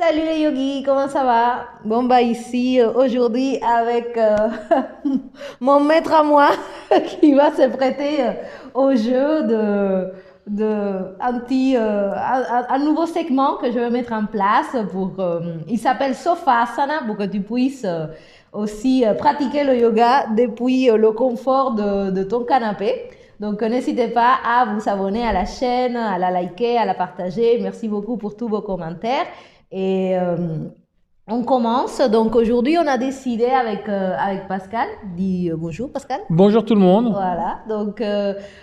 Salut les yogis, comment ça va? Bon bah ici aujourd'hui avec mon maître à moi qui va se prêter au jeu un nouveau segment que je vais mettre en place il s'appelle Sofasana pour que tu puisses aussi pratiquer le yoga depuis le confort de ton canapé. Donc n'hésitez pas à vous abonner à la chaîne, à la liker, à la partager. Merci beaucoup pour tous vos commentaires. Et on commence. Donc aujourd'hui, on a décidé avec Pascal. Dis bonjour Pascal. Bonjour tout le monde. Voilà. Donc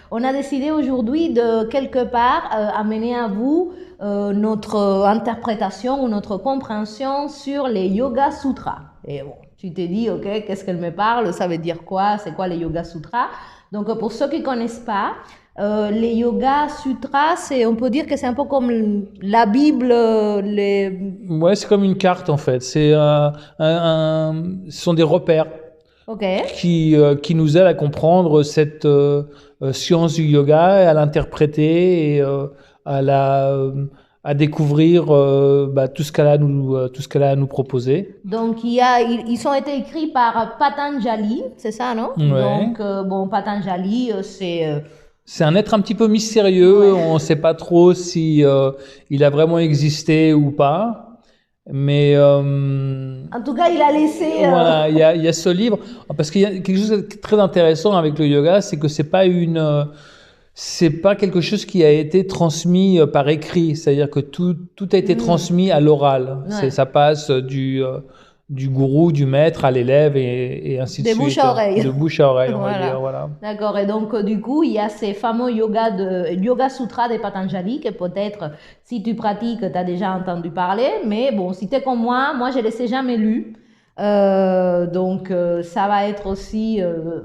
on a décidé aujourd'hui de quelque part amener à vous notre interprétation ou notre compréhension sur les Yoga Sutras. Et bon, tu t'es dit, ok, qu'est-ce qu'elle me parle? Ça veut dire quoi? C'est quoi les Yoga Sutras? Donc pour ceux qui ne connaissent pas, les Yoga Sutras, on peut dire que c'est un peu comme la Bible. Ouais, c'est comme une carte en fait. Ce sont des repères Ok. qui nous aident à comprendre cette science du yoga, et à l'interpréter et à découvrir tout ce qu'elle a à nous proposer. Donc ils ont été écrits par Patanjali, c'est ça, non? Ouais. Donc bon, Patanjali, C'est un être un petit peu mystérieux. Ouais. On ne sait pas trop si il a vraiment existé ou pas. Mais En tout cas, il a laissé. voilà, il y a ce livre parce qu'il y a quelque chose de très intéressant avec le yoga, c'est que c'est pas quelque chose qui a été transmis par écrit, c'est-à-dire que tout a été transmis à l'oral. Ouais. Ça passe du gourou, du maître à l'élève et ainsi de Des suite. bouche à oreille. De bouche à oreille, on va Voilà. dire, voilà. D'accord. Et donc, du coup, il y a ces fameux Yoga Sutra de Patanjali que peut-être, si tu pratiques, tu as déjà entendu parler. Mais bon, si tu es comme moi, je ne les ai jamais lus. Donc, ça va être aussi,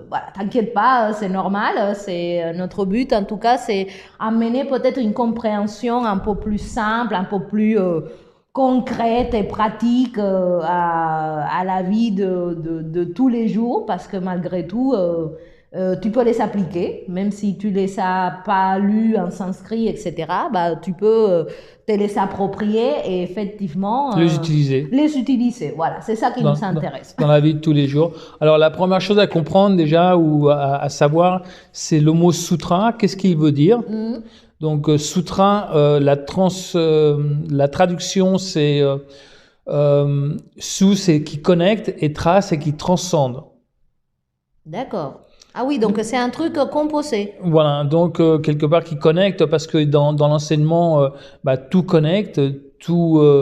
voilà, t'inquiète pas, c'est normal. C'est notre but, en tout cas, c'est amener peut-être une compréhension un peu plus simple, un peu plus concrète et pratique à la vie de tous les jours, parce que malgré tout, tu peux les appliquer, même si tu les as pas lus en sanskrit, etc. Bah, tu peux te les approprier et effectivement Les utiliser. Les utiliser. Voilà, c'est ça qui nous intéresse. Dans la vie de tous les jours. Alors la première chose à comprendre déjà ou à savoir, c'est le mot sutra. Qu'est-ce qu'il veut dire? Donc sutra, la traduction c'est su, c'est qui connecte, et tra, c'est qui transcende. D'accord. Ah oui, donc c'est un truc composé. Voilà, donc quelque part qui connecte, parce que dans l'enseignement, tout connecte, tout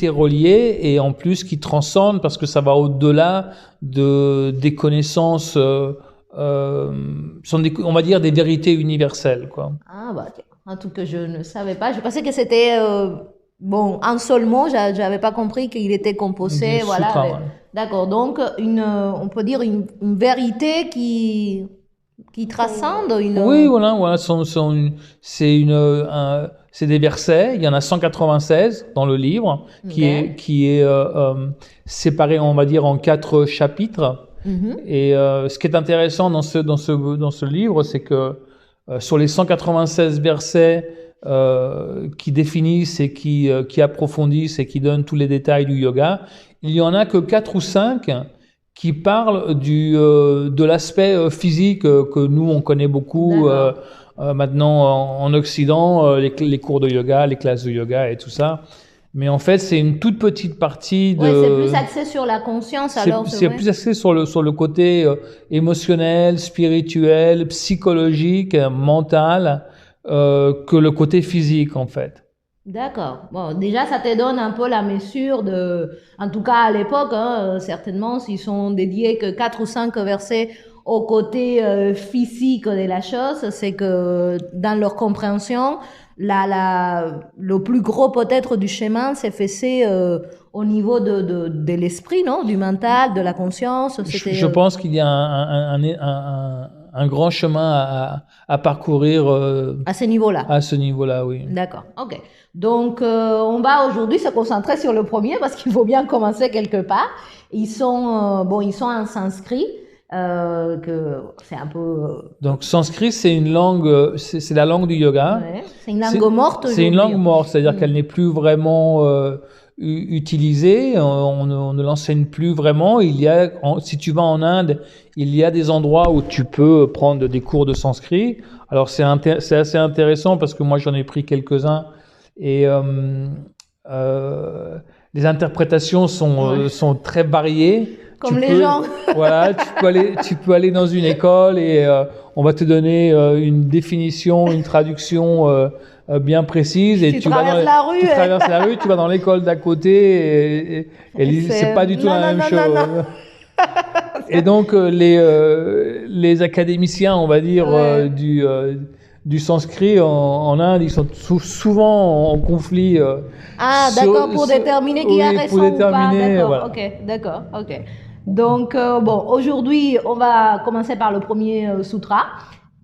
est relié, et en plus qui transcende parce que ça va au-delà des connaissances, on va dire des vérités universelles, quoi. Ah bah un truc que je ne savais pas. Je pensais que c'était bon, un seul mot. J'avais pas compris qu'il était composé. Du Voilà. sutra, ouais. D'accord. Donc on peut dire une vérité qui transcende une. Oui, voilà, c'est des versets. Il y en a 196 dans le livre, qui est séparé, on va dire, en 4 chapitres. Et ce qui est intéressant dans ce livre, c'est que sur les 196 versets qui définissent et qui approfondissent et qui donnent tous les détails du yoga, il y en a que 4 ou 5 qui parlent de l'aspect physique que nous on connaît beaucoup maintenant en Occident, les cours de yoga, les classes de yoga et tout ça. Mais en fait, c'est une toute petite partie de. Ouais, c'est plus axé sur la conscience alors. C'est plus axé sur le côté émotionnel, spirituel, psychologique, mental, que le côté physique en fait. D'accord. Bon, déjà, ça te donne un peu la mesure en tout cas à l'époque, hein, certainement, s'ils sont dédiés que 4 ou 5 versets au côté physique de la chose, c'est que dans leur compréhension, le plus gros peut-être du chemin s'est fait au niveau de l'esprit, non? Du mental, de la conscience. Je pense qu'il y a un grand chemin à parcourir à ce niveau-là. À ce niveau-là, oui. D'accord, ok. Donc, on va aujourd'hui se concentrer sur le premier parce qu'il faut bien commencer quelque part. Ils sont en sanskrit, que c'est un peu. Donc, sanskrit, c'est une langue, c'est la langue du yoga. Ouais, c'est une langue morte. C'est une langue morte, c'est-à-dire qu'elle n'est plus vraiment utilisé, on ne l'enseigne plus vraiment. Si tu vas en Inde, il y a des endroits où tu peux prendre des cours de sanskrit. Alors c'est assez intéressant parce que moi j'en ai pris quelques-uns et les interprétations sont très variées. Comme les gens. Voilà, tu peux aller dans une école et on va te donner une définition, une traduction bien précise. Et tu traverses la rue. Tu traverses la rue, tu vas dans l'école d'à côté et c'est pas du tout la même chose. Non. Et donc les académiciens, on va dire, du sanskrit en Inde, ils sont souvent en conflit. D'accord, pour déterminer qui a raison ou pas. D'accord, voilà. ok, d'accord, ok. Donc, bon, aujourd'hui, on va commencer par le premier sutra,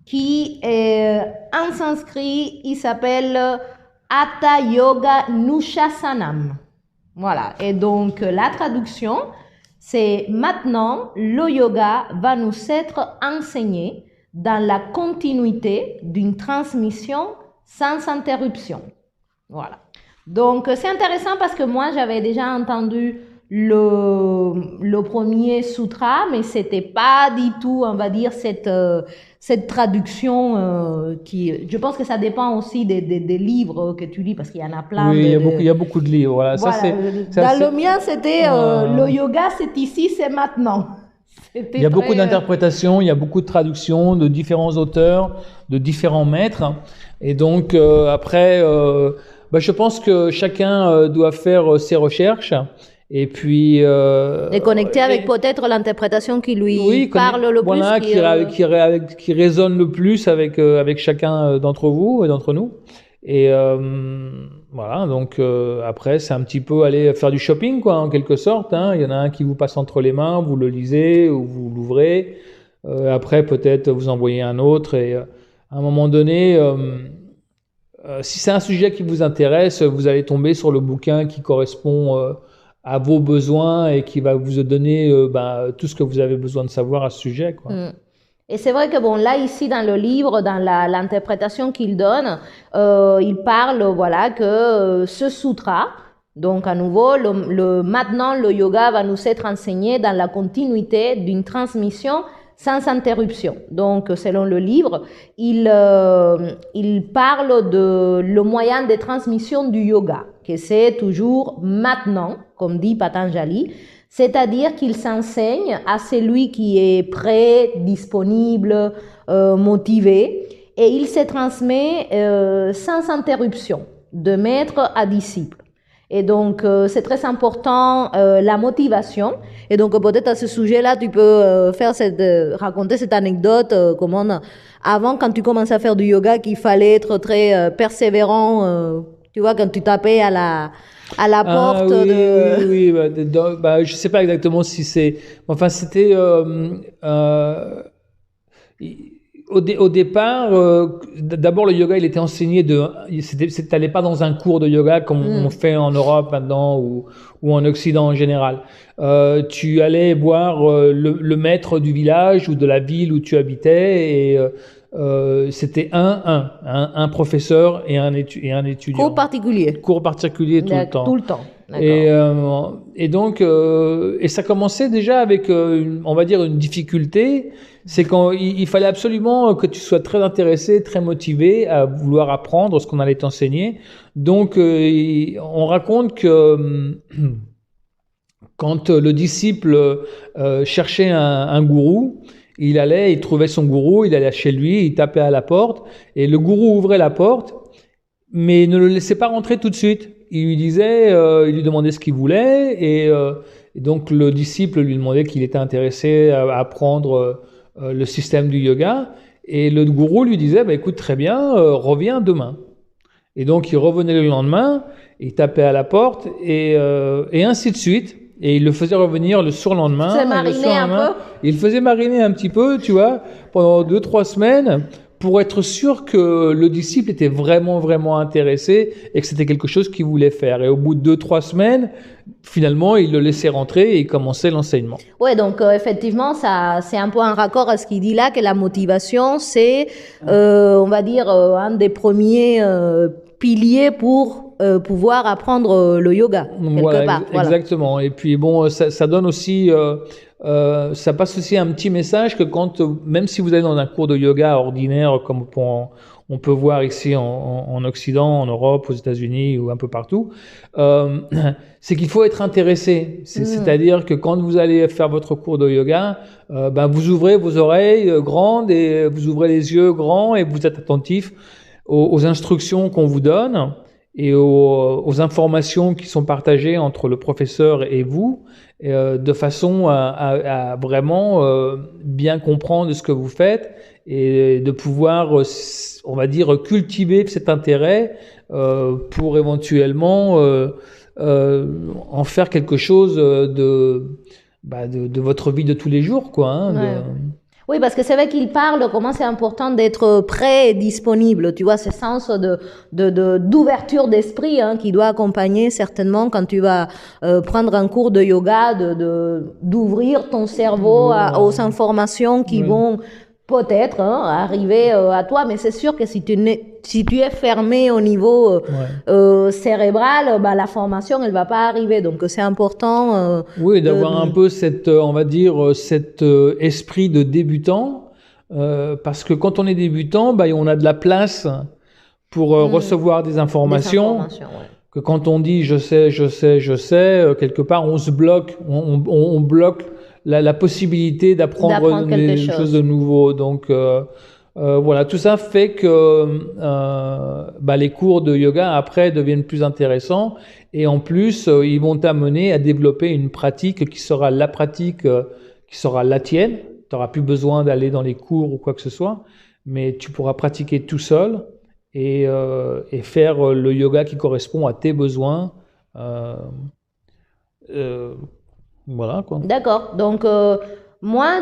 qui est en sanskrit, il s'appelle Hatha Yoga Nushasanam. Voilà, et donc la traduction, c'est maintenant, le yoga va nous être enseigné dans la continuité d'une transmission sans interruption. Voilà. Donc, c'est intéressant parce que moi, j'avais déjà entendu le premier sutra, mais c'était pas du tout, on va dire, cette traduction qui... Je pense que ça dépend aussi des livres que tu lis, parce qu'il y en a plein. Oui, il y a beaucoup de livres. Voilà. Voilà. Dans le mien, c'était le yoga, c'est ici, c'est maintenant. Il y a beaucoup d'interprétations, il y a beaucoup de traductions de différents auteurs, de différents maîtres. Et donc, après, je pense que chacun doit faire ses recherches. Et puis... et connecter avec peut-être l'interprétation qui lui parle le plus. Voilà, qui résonne le plus avec chacun d'entre vous et d'entre nous. Et voilà, donc après, c'est un petit peu aller faire du shopping, quoi, en quelque sorte. Hein. Il y en a un qui vous passe entre les mains, vous le lisez ou vous l'ouvrez. Après, peut-être vous envoyez un autre. Et à un moment donné, si c'est un sujet qui vous intéresse, vous allez tomber sur le bouquin qui correspond à vos besoins et qui va vous donner tout ce que vous avez besoin de savoir à ce sujet, quoi. Et c'est vrai que bon, là ici dans le livre, dans l'interprétation qu'il donne, il parle voilà que ce sutra, donc à nouveau, maintenant le yoga va nous être enseigné dans la continuité d'une transmission sans interruption. Donc selon le livre, il parle de le moyen de transmission du yoga, que c'est toujours maintenant, comme dit Patanjali, c'est-à-dire qu'il s'enseigne à celui qui est prêt, disponible, motivé, et il se transmet sans interruption, de maître à disciple. Et donc, c'est très important la motivation. Et donc, peut-être à ce sujet-là, tu peux raconter cette anecdote, avant, quand tu commences à faire du yoga, qu'il fallait être très persévérant, tu vois, quand tu tapais à la porte Oui, je sais pas exactement si c'est... Enfin, c'était... Au départ, d'abord le yoga, il était enseigné t'allais pas dans un cours de yoga comme on fait en Europe maintenant ou en Occident en général. Tu allais voir le maître du village ou de la ville où tu habitais et c'était un professeur et un étudiant. Cours particulier tout le temps. Tout le temps. Et donc, ça commençait déjà avec, on va dire, une difficulté. C'est qu'il fallait absolument que tu sois très intéressé, très motivé à vouloir apprendre ce qu'on allait t'enseigner. Donc, on raconte que quand le disciple cherchait un gourou, il trouvait son gourou, il allait chez lui, il tapait à la porte, et le gourou ouvrait la porte, mais ne le laissait pas rentrer tout de suite. Il lui demandait ce qu'il voulait, et donc le disciple lui demandait qu'il était intéressé à apprendre le système du yoga, et le gourou lui disait, écoute, très bien, reviens demain. Et donc il revenait le lendemain, il tapait à la porte, et ainsi de suite. Et il le faisait revenir le surlendemain. Il le faisait mariner un petit peu, tu vois, pendant 2-3 semaines, pour être sûr que le disciple était vraiment, vraiment intéressé et que c'était quelque chose qu'il voulait faire. Et au bout de 2-3 semaines, finalement, il le laissait rentrer et il commençait l'enseignement. Ouais, donc effectivement, ça, c'est un peu en raccord à ce qu'il dit là, que la motivation, c'est, on va dire, un des premiers pilier pour pouvoir apprendre le yoga, quelque part. Voilà. Exactement. Et puis bon, ça donne aussi, ça passe aussi un petit message que même si vous allez dans un cours de yoga ordinaire, comme on peut voir ici en Occident, en Europe, aux États-Unis ou un peu partout, c'est qu'il faut être intéressé. C'est-à-dire que quand vous allez faire votre cours de yoga, vous ouvrez vos oreilles grandes et vous ouvrez les yeux grands et vous êtes attentif aux instructions qu'on vous donne et aux informations qui sont partagées entre le professeur et vous, de façon à vraiment bien comprendre ce que vous faites et de pouvoir, on va dire, cultiver cet intérêt pour éventuellement en faire quelque chose de votre vie de tous les jours, quoi. Hein, Oui, parce que c'est vrai qu'il parle comment c'est important d'être prêt et disponible. Tu vois, ce sens d'ouverture d'esprit qui doit accompagner certainement quand tu vas prendre un cours de yoga, d'ouvrir ton cerveau aux informations qui vont peut-être arriver à toi, mais c'est sûr que si tu es fermé au niveau cérébral, la formation elle va pas arriver. Donc c'est important. Oui, d'avoir un peu on va dire cet esprit de débutant, parce que quand on est débutant, on a de la place pour recevoir des informations. Que quand on dit je sais, quelque part on se bloque, on bloque la possibilité d'apprendre des choses de nouveau. Donc voilà, tout ça fait que les cours de yoga après deviennent plus intéressants et en plus ils vont t'amener à développer une pratique qui sera la pratique qui sera la tienne. Tu n'auras plus besoin d'aller dans les cours ou quoi que ce soit, mais tu pourras pratiquer tout seul et faire le yoga qui correspond à tes besoins. Voilà quoi. D'accord. Donc moi,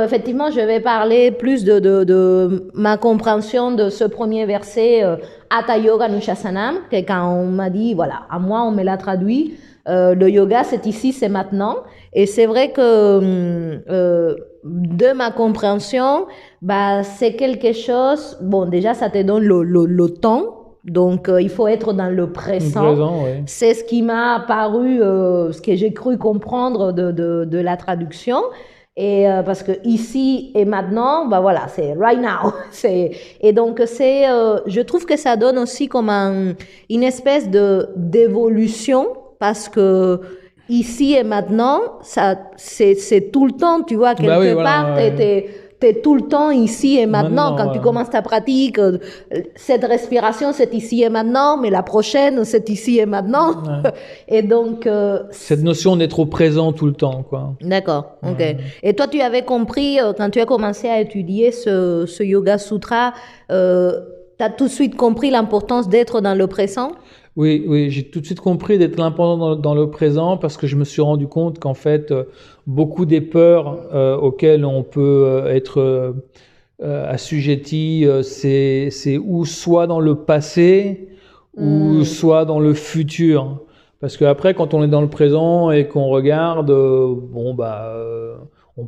effectivement, je vais parler plus de ma compréhension de ce premier verset Hatha Yoga Anushasana, que quand on m'a dit, voilà, à moi on me l'a traduit, le yoga c'est ici, c'est maintenant. Et c'est vrai que de ma compréhension, c'est quelque chose, bon déjà ça te donne le temps. Donc, il faut être dans le présent. Ouais. C'est ce qui m'a apparu, ce que j'ai cru comprendre de la traduction. Et parce que ici et maintenant, voilà, c'est right now. Et donc, je trouve que ça donne aussi comme une espèce d'évolution parce que ici et maintenant, c'est tout le temps, tu vois, quelque part, t'es tout le temps ici et maintenant. Quand tu commences ta pratique, cette respiration, c'est ici et maintenant, mais la prochaine, c'est ici et maintenant. Ouais. Et donc... cette notion d'être au présent tout le temps, quoi. D'accord, ok. Ouais. Et toi, tu avais compris, quand tu as commencé à étudier ce Yoga Sutra, tu as tout de suite compris l'importance d'être dans le présent? Oui, j'ai tout de suite compris d'être l'important dans le présent parce que je me suis rendu compte qu'en fait, beaucoup des peurs auxquelles on peut être assujetti, c'est ou soit dans le passé ou soit dans le futur. Parce qu'après, quand on est dans le présent et qu'on regarde, on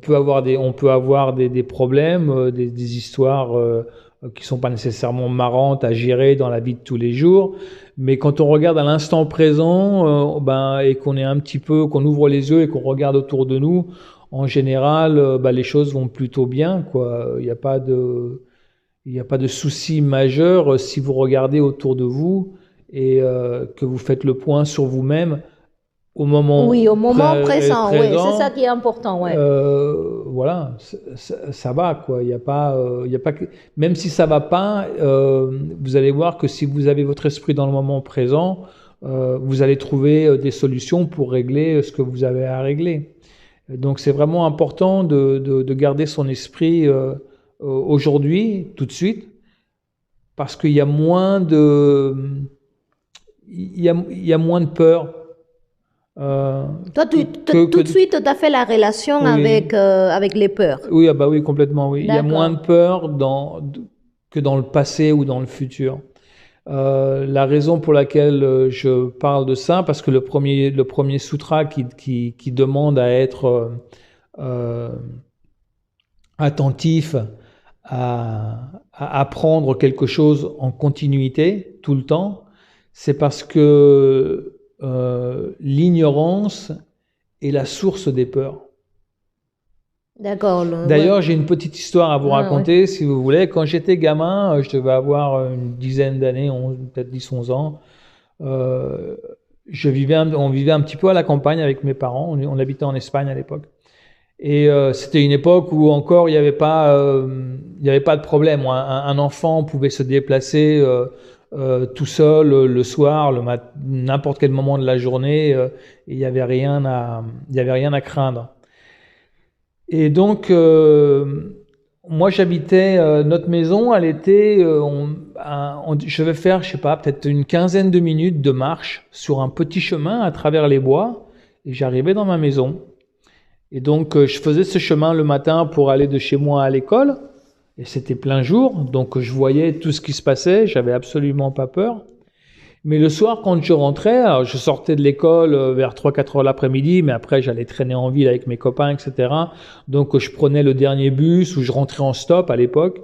peut avoir des problèmes, des histoires qui sont pas nécessairement marrantes à gérer dans la vie de tous les jours. Mais quand on regarde à l'instant présent, et qu'on qu'on ouvre les yeux et qu'on regarde autour de nous, en général, les choses vont plutôt bien, quoi. Il n'y a pas de souci majeur si vous regardez autour de vous et que vous faites le point sur vous-même au moment présent. Oui, c'est ça qui est important, ouais. Voilà, ça va, quoi. Il y a pas même si ça va pas, vous allez voir que si vous avez votre esprit dans le moment présent, vous allez trouver des solutions pour régler ce que vous avez à régler. Donc c'est vraiment important de garder son esprit aujourd'hui, tout de suite, parce qu'il y a moins de peur. Toi, tout de suite, tu as fait la relation avec les peurs. Oui, oui, complètement, oui. Il y a moins de peur que dans le passé ou dans le futur. La raison pour laquelle je parle de ça, parce que le premier sutra qui demande à être attentif à apprendre quelque chose en continuité tout le temps, c'est parce que l'ignorance est la source des peurs. D'accord. D'ailleurs, j'ai une petite histoire à vous raconter, si vous voulez. Quand j'étais gamin, je devais avoir une dizaine d'années, peut-être 10-11 ans. On vivait un petit peu à la campagne avec mes parents. On habitait en Espagne à l'époque. Et c'était une époque où encore il n'y avait pas de problème. Un enfant pouvait se déplacer tout seul le soir, n'importe quel moment de la journée, et il n'y avait rien à craindre. Et donc, moi, j'habitais notre maison. Elle était, je vais faire, je sais pas, peut-être une quinzaine de minutes de marche sur un petit chemin à travers les bois, et j'arrivais dans ma maison. Et donc, je faisais ce chemin le matin pour aller de chez moi à l'école, et c'était plein jour, donc je voyais tout ce qui se passait. J'avais absolument pas peur. Mais le soir, quand je rentrais, alors je sortais de l'école vers 3-4 heures l'après-midi, mais après j'allais traîner en ville avec mes copains, etc. Donc je prenais le dernier bus ou je rentrais en stop à l'époque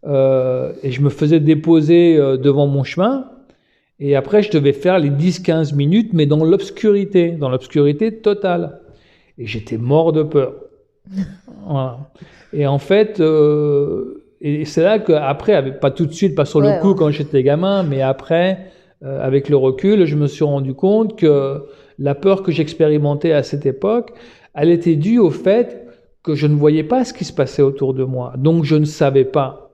et je me faisais déposer devant mon chemin. Et après, je devais faire les 10-15 minutes, mais dans l'obscurité totale. Et j'étais mort de peur. Voilà. Et en fait, et c'est là qu'après, pas tout de suite, pas sur le coup quand j'étais gamin, mais après... avec le recul, je me suis rendu compte que la peur que j'expérimentais à cette époque, elle était due au fait que je ne voyais pas ce qui se passait autour de moi. Donc, je ne savais pas.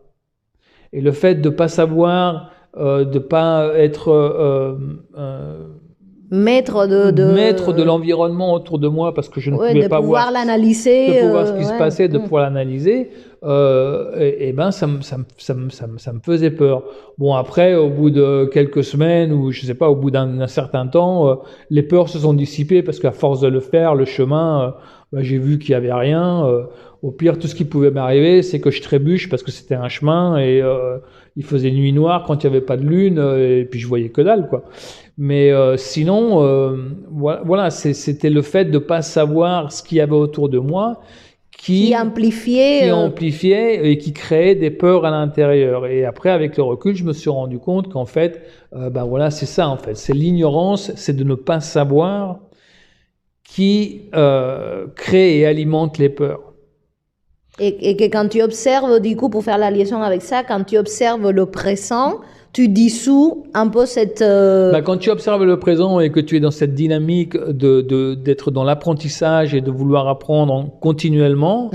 Et le fait de ne pas savoir, de ne pas être maître de l'environnement autour de moi parce que je ne pouvais pas voir l'analyser, de pouvoir ce qui se passait, de pouvoir l'analyser, et ben ça me faisait peur. Bon, après, au bout de quelques semaines ou je sais pas, au bout d'un certain temps, les peurs se sont dissipées parce qu'à force de le faire, le chemin, j'ai vu qu'il y avait rien. Au pire, tout ce qui pouvait m'arriver, c'est que je trébuche parce que c'était un chemin et il faisait nuit noire quand il n'y avait pas de lune et puis je voyais que dalle, quoi. Mais sinon, voilà, c'était le fait de pas savoir ce qu'il y avait autour de moi qui amplifiait et qui créait des peurs à l'intérieur. Et après, avec le recul, je me suis rendu compte qu'en fait, voilà, c'est ça en fait, c'est l'ignorance, c'est de ne pas savoir qui crée et alimente les peurs. Et que quand tu observes, du coup, pour faire la liaison avec ça, quand tu observes le présent, tu dissous un peu cette... Quand tu observes le présent et que tu es dans cette dynamique d'être dans l'apprentissage et de vouloir apprendre continuellement,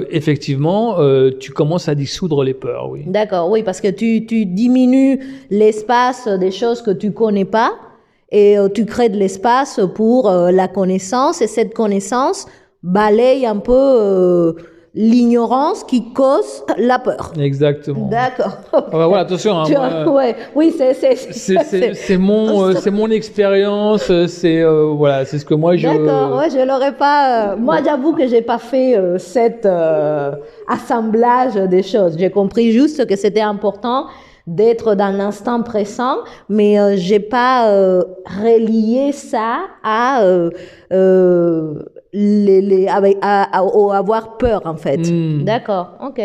effectivement, tu commences à dissoudre les peurs, oui. D'accord, oui, parce que tu diminues l'espace des choses que tu connais pas et tu crées de l'espace pour la connaissance, et cette connaissance balaye un peu... l'ignorance qui cause la peur. Exactement. D'accord. Voilà, attention. Oui, c'est mon expérience. C'est voilà, c'est ce que moi je. D'accord. Ouais, je l'aurais pas. Moi, j'avoue que j'ai pas fait cet assemblage des choses. J'ai compris juste que c'était important d'être dans l'instant présent, mais j'ai pas relié ça à avoir peur, en fait. D'accord, ok.